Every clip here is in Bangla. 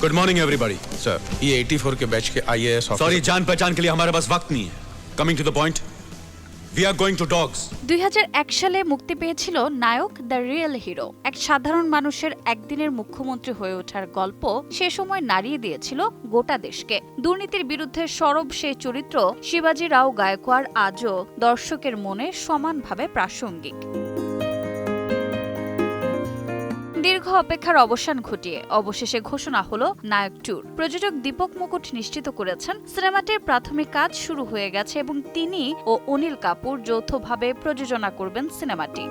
Good morning everybody. सर, ये 84 के बैच के IAS ऑफिसर। सॉरी, जान पहचान के लिए हमारे पास वक्त नहीं है। Coming to the point, we are going to dogs. 2001 সালে মুক্তি পেয়েছিল নায়ক দ্য রিয়েল হিরো। এক সাধারণ মানুষের একদিনের মুখ্যমন্ত্রী হয়ে ওঠার গল্প সে সময় নাড়িয়ে দিয়েছিল গোটা দেশকে। দুর্নীতির বিরুদ্ধে সরব সেই চরিত্র শিবাজী রাও গায়কোয়াড় আজও দর্শকের মনে সমানভাবে প্রাসঙ্গিক। দীর্ঘ অপেক্ষার অবসান ঘটিয়ে অবশেষে ঘোষণা হলো নায়ক 2। প্রযোজক দীপক মুকুট নিশ্চিত করেছেন সিনেমাটির প্রাথমিক কাজ শুরু হয়ে গেছে এবং তিনি ও অনিল কাপুর যৌথভাবে প্রযোজনা করবেন সিনেমাটি।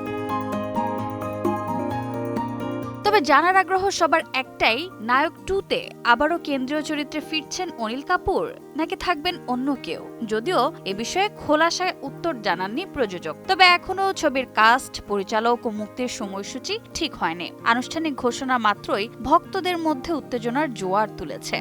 তবে জানার আগ্রহ সবার একটাই, নায়ক 2-তে আবারও কেন্দ্রীয় চরিত্রে ফিরছেন অনিল কাপুর নাকি থাকবেন অন্য কেউ। যদিও এ বিষয়ে খোলাসায় উত্তর জানাননি প্রযোজক। তবে এখনও ছবির কাস্ট, পরিচালক ও মুক্তির সময়সূচি ঠিক হয়নি। আনুষ্ঠানিক ঘোষণা মাত্রই ভক্তদের মধ্যে উত্তেজনার জোয়ার তুলেছে।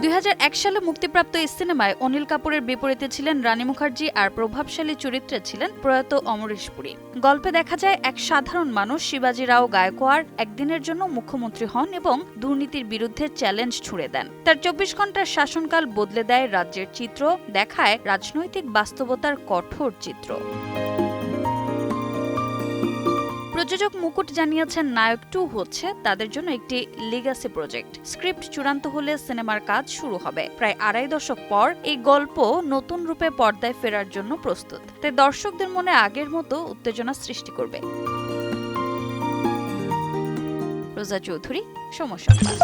2001 সালে মুক্তিপ্রাপ্ত এই সিনেমায় অনিল কাপুরের বিপরীতে ছিলেন রানী মুখার্জি আর প্রভাবশালী চরিত্রে ছিলেন প্রয়াত অমরেশ পুরী। গল্পে দেখা যায় এক সাধারণ মানুষ শিবাজী রাও গায়কোয়াড় একদিনের জন্য মুখ্যমন্ত্রী হন এবং দুর্নীতির বিরুদ্ধে চ্যালেঞ্জ ছুড়ে দেন। তার 24 ঘন্টার শাসনকাল বদলে দেয় রাজ্যের চিত্র, দেখায় রাজনৈতিক বাস্তবতার কঠোর চিত্র। প্রযোজক মুকুট জানিয়েছেন নায়ক 2 হচ্ছে তাদের জন্য একটি লিগ্যাসি প্রজেক্ট। স্ক্রিপ্ট চূড়ান্ত হলে সিনেমার কাজ শুরু হবে। প্রায় 2.5 দশক পর এই গল্প নতুন রূপে পর্দায় ফেরার জন্য প্রস্তুত, তাই দর্শকদের মনে আগের মতো উত্তেজনা সৃষ্টি করবে। রোজা চৌধুরী, সময় সংবাদ।